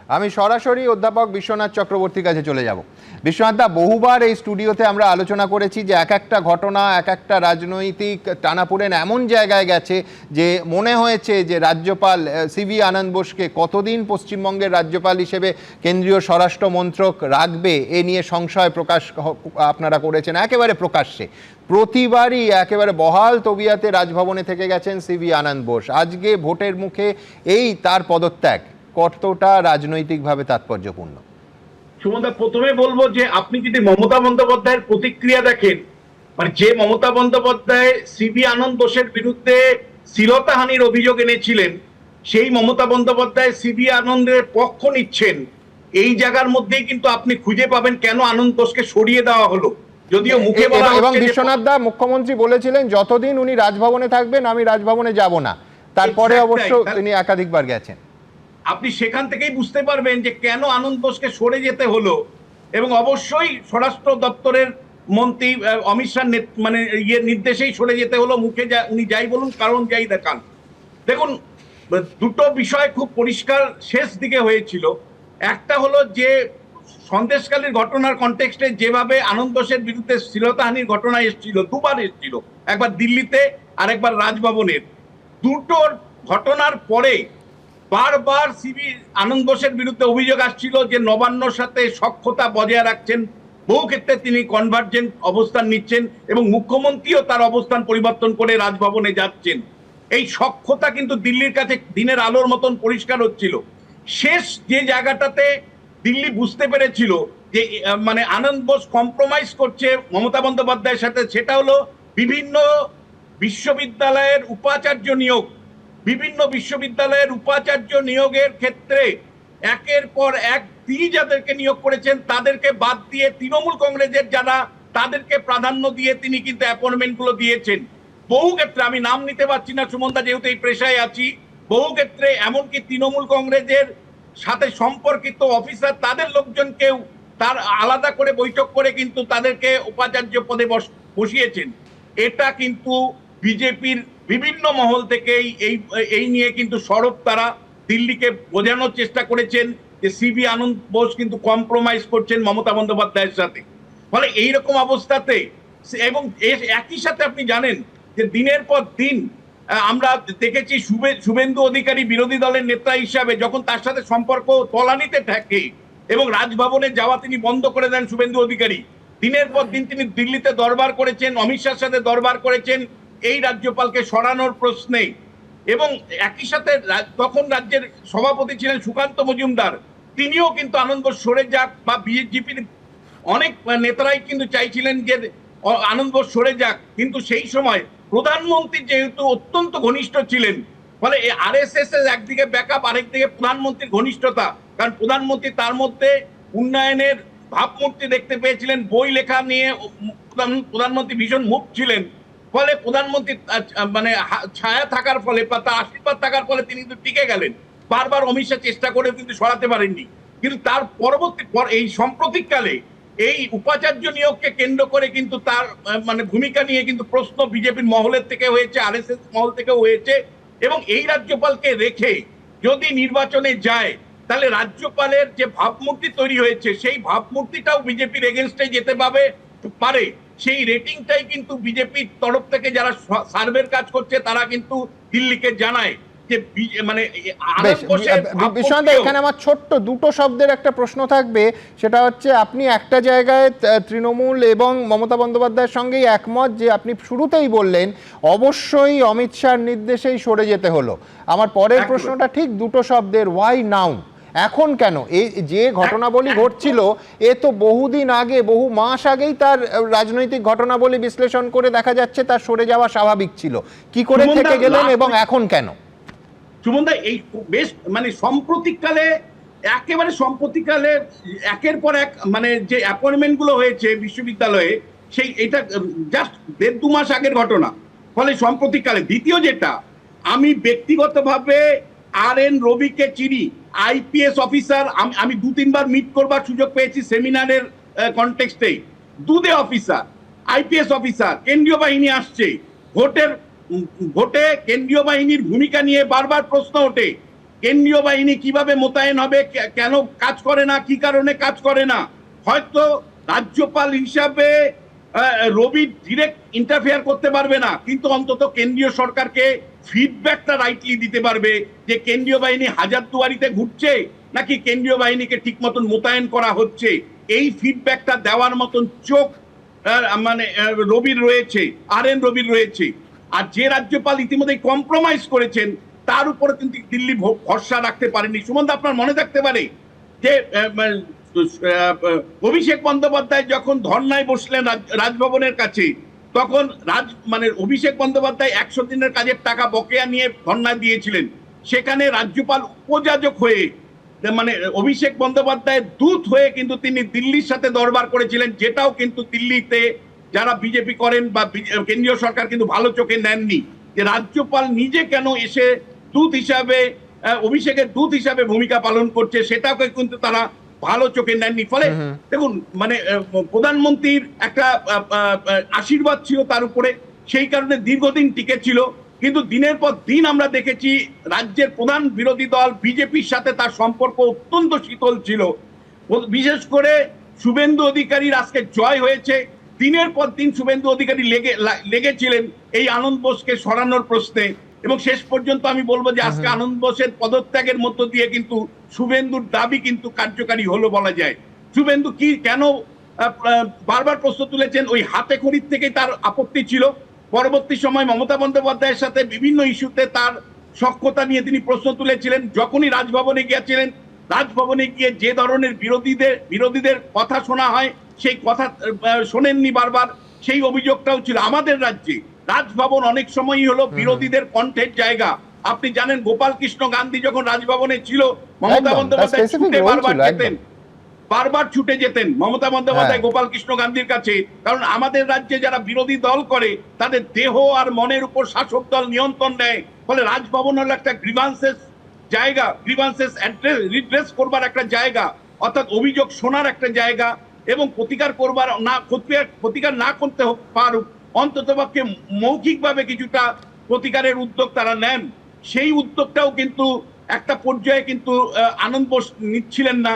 আমি সরাসরি অধ্যাপক বিশ্বনাথ চক্রবর্তীর কাছে চলে যাব। বিশ্বনাথ দা, বহুবার এই স্টুডিওতে আমরা আলোচনা করেছি যে এক একটা ঘটনা, এক একটা রাজনৈতিক টানাপোড়েন এমন জায়গায় গেছে যে মনে হয়েছে যে রাজ্যপাল সিভি আনন্দ বোসকে কতদিন পশ্চিমবঙ্গের রাজ্যপাল হিসেবে কেন্দ্রীয় স্বরাষ্ট্র মন্ত্রক রাখবে এ নিয়ে সংশয় প্রকাশ আপনারা করেছেন একেবারে প্রকাশ্যে। প্রতিবারই একেবারে বহাল তবিয়াতে রাজভবনে থেকে গেছেন সিভি আনন্দ বোস। আজকে ভোটের মুখে এই তার পদত্যাগ কতটা রাজনৈতিকভাবে তাৎপর্যপূর্ণ? সুমনদা, প্রথমে বলবো যে আপনি যদি মমতা বন্দ্যোপাধ্যায়ের প্রতিক্রিয়া দেখেন, মানে যে মমতা বন্দ্যোপাধ্যায় সিবি আনন্দ বোসের বিরুদ্ধে শ্লীলতাহানির অভিযোগ এনেছিলেন, সেই মমতা বন্দ্যোপাধ্যায় সিবি আনন্দের পক্ষ নিচ্ছেন, এই জায়গার মধ্যেই কিন্তু আপনি খুঁজে পাবেন কেন আনন্দ বোসকে সরিয়ে দেওয়া হলো। যদিও মুখে বলা এবং বিশ্বনাথ দা, মুখ্যমন্ত্রী বলেছিলেন যতদিন উনি রাজভবনে থাকবেন আমি রাজভবনে যাব না, তারপরে অবশ্য তিনি একাধিকবার গেছেন। আপনি সেখান থেকেই বুঝতে পারবেন যে কেন আনন্দ বোসকে সরে যেতে হলো। এবং অবশ্যই স্বরাষ্ট্র দপ্তরের মন্ত্রী অমিত শাহ মানে নির্দেশেই সরে যেতে হলো। মুখে উনি যাই বলুন, কারণ যাই দেখান। দেখুন, দুটো বিষয় খুব পরিষ্কার শেষ দিকে হয়েছিল। একটা হলো যে সন্দেশখালীর ঘটনার কনটেক্সটে যেভাবে আনন্দ বোসের বিরুদ্ধে শ্লীলতাহানির ঘটনা এসেছিল, দুবার এসেছিল, একবার দিল্লিতে আর একবার রাজভবনের। দুটোর ঘটনার পরে বারবার সিবি আনন্দ বোসের বিরুদ্ধে অভিযোগ আসছিল যে নবান্নর সাথে সখ্যতা বজায় রাখছেন, বহু ক্ষেত্রে তিনি কনভার্জেন্ট অবস্থান নিচ্ছেন এবং মুখ্যমন্ত্রীও তার অবস্থান পরিবর্তন করে রাজভবনে যাচ্ছেন। এই সখ্যতা কিন্তু দিল্লির কাছে দিনের আলোর মতন পরিষ্কার হচ্ছিল। শেষ যে জায়গাটাতে দিল্লি বুঝতে পেরেছিল যে মানে আনন্দ বোস কম্প্রোমাইজ করছে মমতা বন্দ্যোপাধ্যায়ের সাথে, সেটা হলো বিভিন্ন বিশ্ববিদ্যালয়ের উপাচার্য নিয়োগ। বিভিন্ন বিশ্ববিদ্যালয়ের উপাচার্য নিয়োগের ক্ষেত্রে একের পর এক তিনি যাদেরকে নিয়োগ করেছেন তাদেরকে বাদ দিয়ে তৃণমূল কংগ্রেসের যারা, তাদেরকে প্রাধান্য দিয়ে তিনি কিন্তু অ্যাপয়েন্টমেন্ট গুলো দিয়েছেন। বহু ক্ষেত্রে, আমি নাম নিতে পারছি না সুমনদা যেহেতু এই পেশায় আছি, বহু ক্ষেত্রে এমনকি তৃণমূল কংগ্রেসের সাথে সম্পর্কিত অফিসার তাদের লোকজনকেও তার আলাদা করে বৈঠক করে কিন্তু তাদেরকে উপাচার্য পদে বসিয়েছেন। এটা কিন্তু বিজেপির বিভিন্ন মহল থেকে এই নিয়ে কিন্তু সরব তারা দিল্লিকে বোঝানোর চেষ্টা করেছেন যে সিবি আনন্দ বোস কিন্তু কম্প্রোমাইজ করছেন মমতা বন্দ্যোপাধ্যায়ের সাথে। ফলে এইরকম অবস্থাতে এবং একই সাথে আপনি জানেন যে দিনের পর দিন আমরা দেখেছি শুভেন্দু অধিকারী বিরোধী দলের নেতা হিসাবে যখন তার সাথে সম্পর্ক তলানিতে থাকে এবং রাজভবনে যাওয়া তিনি বন্ধ করে দেন শুভেন্দু অধিকারী, দিনের পর দিন তিনি দিল্লিতে দরবার করেছেন, অমিত শাহের সাথে দরবার করেছেন এই রাজ্যপালকে সরানোর প্রশ্নে। এবং একই সাথে তখন রাজ্যের সভাপতি ছিলেন সুকান্ত মজুমদার, তিনিও কিন্তু আনন্দ বোস সরে যাক, বা বিজেপির অনেক নেতারাই কিন্তু চাইছিলেন যে আনন্দ বোস সরে যাক। কিন্তু সেই সময় প্রধানমন্ত্রী যেহেতু অত্যন্ত ঘনিষ্ঠ ছিলেন, ফলে আরএসএস এর একদিকে ব্যাকআপ, আরেকদিকে প্রধানমন্ত্রীর ঘনিষ্ঠতা, কারণ প্রধানমন্ত্রী তার মধ্যে উন্নয়নের ভাবমূর্তি দেখতে পেয়েছিলেন, বই লেখা নিয়ে প্রধানমন্ত্রী ভীষণ মুখ ছিলেন। ফলে প্রধানমন্ত্রী মানে ছায়া থাকার ফলে বা তার আশীর্বাদ থাকার ফলে তিনি কিন্তু টিকে গেলেন। বারবার অমিত শাহ চেষ্টা করে কিন্তু সরাতে পারেননি। কিন্তু তার পরবর্তী এই সাম্প্রতিককালে এই উপাচার্য নিয়োগকে কেন্দ্র করে কিন্তু তার মানে ভূমিকা নিয়ে কিন্তু প্রশ্ন বিজেপির মহলের থেকে হয়েছে, আরএসএস মহল থেকেও হয়েছে। এবং এই রাজ্যপালকে রেখে যদি নির্বাচনে যায় তাহলে রাজ্যপালের যে ভাবমূর্তি তৈরি হয়েছে সেই ভাবমূর্তিটাও বিজেপির এগেনস্টে যেতে পারে। সেই রেটিংটাই কিন্তু বিজেপির তরফ থেকে যারা সার্ভের কাজ করছে তারা কিন্তু দিল্লিকে জানায় যে মানে বিশ্বনাথ, এখানে আমার ছোট্ট দুটো শব্দের একটা প্রশ্ন থাকবে, সেটা হচ্ছে আপনি একটা জায়গায় তৃণমূল এবং মমতা বন্দ্যোপাধ্যায়ের সঙ্গেই একমত যে আপনি শুরুতেই বললেন অবশ্যই অমিত শাহর নির্দেশেই সরে যেতে হলো। আমার পরের প্রশ্নটা ঠিক দুটো শব্দের, ওয়াই নাও? এখন কেন? এই যে ঘটনাবলী ঘটছিল এ তো বহুদিন আগে, বহু মাস আগেই তার রাজনৈতিক ঘটনাবলী বিশ্লেষণ করে দেখা যাচ্ছে তার সরে যাওয়া স্বাভাবিক ছিল। কি করে থেকে গেলেন এবং এখন কেন? সুমনদা, এই বেশ মানে সাম্প্রতিককালে একের পর এক মানে যে অ্যাপয়েন্টমেন্ট গুলো হয়েছে বিশ্ববিদ্যালয়ে, সেই এটা জাস্ট 1.5-2 মাস আগের ঘটনা। ফলে সাম্প্রতিককালে দ্বিতীয় যেটা, আমি ব্যক্তিগতভাবে RN রবিকে চিনি, আইপিএস অফিসার, আমি 2-3 বার মিট করবার সুযোগ পেয়েছি সেমিনারের কনটেক্সটে। দুদে অফিসার, আইপিএস অফিসার, কেন্দ্রীয় বাহিনী আসছে, ভোটে কেন্দ্রীয় বাহিনীর ভূমিকা নিয়ে বারবার প্রশ্ন ওঠে। কেন্দ্রীয় বাহিনী কিভাবে মোতায়েন হবে, কেন কাজ করে না, কি কারণে কাজ করে না। হয়তো রাজ্যপাল হিসাবে রবি ডিরেক্ট ইন্টারফেয়ার করতে পারবে না, কিন্তু অন্তত কেন্দ্রীয় সরকারকে ফিডব্যাকটা রাইটলি দিতে পারবে যে কেন্দ্রীয় বাহিনী হাজারদুয়ারিতে ঘুরছে নাকি কেন্দ্রীয় বাহিনীকে ঠিক মতন মোতায়েন করা হচ্ছে। এই ফিডব্যাকটা দেওয়ার মতন চোখ মানে রবির রয়েছে, RN রবির রয়েছে। আর যে রাজ্যপাল ইতিমধ্যে কম্প্রোমাইজ করেছেন তার উপরে কিন্তু দিল্লি ভরসা রাখতে পারেনি। সুমন দা, আপনার মনে থাকতে পারে যে অভিষেক বন্দ্যোপাধ্যায় যখন ধর্নায় বসলেন রাজভবনের কাছে, তখন অভিষেক বন্দ্যোপাধ্যায় 100 দিনের কাজের টাকা বকেয়া নিয়ে ধর্নায় দিয়েছিলেন। সেখানে রাজ্যপাল উপযাজক হয়ে অভিষেক বন্দ্যোপাধ্যায়ের দূত হয়ে কিন্তু তিনি দিল্লির সাথে দরবার করেছিলেন, যেটাও কিন্তু দিল্লিতে যারা বিজেপি করেন বা কেন্দ্রীয় সরকার কিন্তু ভালো চোখে নেননি। যে রাজ্যপাল নিজে কেন এসে দূত হিসাবে অভিষেকের দূত হিসাবে ভূমিকা পালন করছে সেটাকে কিন্তু তারা ভালো চোখে নেননি। ফলে দেখুন প্রধানমন্ত্রীর একটা আশীর্বাদ ছিল তার উপরে, সেই কারণে দীর্ঘদিন টিকে ছিল। কিন্তু দিনের পর দিন আমরা দেখেছি রাজ্যের প্রধান বিরোধী দল বিজেপির সাথে তার সম্পর্ক অত্যন্ত শীতল ছিল। বিশেষ করে শুভেন্দু অধিকারীর আজকে জয় হয়েছে, দিনের পর দিন শুভেন্দু অধিকারী লেগেছিলেন এই আনন্দ বোসকে সরানোর প্রশ্নে, এবং শেষ পর্যন্ত আমি বলবো যে আজকে আনন্দ বোসের পদত্যাগের মধ্য দিয়ে কিন্তু শুভেন্দুর দাবি কিন্তু কার্যকারী হলো বলা যায়। শুভেন্দু কি কেন বারবার প্রশ্ন তুলেছেন, ওই হাতে খড়ির থেকেই তার আপত্তি ছিল। পরবর্তী সময় মমতা বন্দ্যোপাধ্যায়ের সাথে বিভিন্ন ইস্যুতে তার সখ্যতা নিয়ে তিনি প্রশ্ন তুলেছিলেন। যখনই রাজভবনে গিয়েছিলেন, রাজভবনে গিয়ে যে ধরনের বিরোধীদের কথা শোনা হয় সেই কথা শোনেননি বারবার, সেই অভিযোগটাও ছিল। আমাদের রাজ্যে রাজভবন অনেক সময়ই হলো বিরোধীদের কণ্ঠের জায়গা। আপনি জানেন গোপাল কৃষ্ণ গান্ধী যখন রাজভবনে ছিল, মমতা বন্দ্যোপাধ্যায় ছুটে বারবার ছুটে যেতেন মমতা বন্দ্যোপাধ্যায় গোপাল কৃষ্ণ গান্ধীর কাছে, কারণ আমাদের রাজ্যে যারা বিরোধী দল করে তাদের দেহ আর মনের উপর শাসক দল নিয়ন্ত্রণ নেয়। ফলে রাজভবন হলো একটা গ্রিভান্সেস জায়গা, গ্রিভান্সেস রিড্রেস করবার একটা জায়গা, অর্থাৎ অভিযোগ শোনার একটা জায়গা, এবং প্রতিকার না করতে পারুক অন্ততপক্ষে মৌখিকভাবে কিছুটা প্রতিকারের উদ্যোগ তারা নেন। সেই উদ্যোগটাও কিন্তু একটা পর্যায়ে কিন্তু আনন্দ বোস নিচ্ছিলেন না।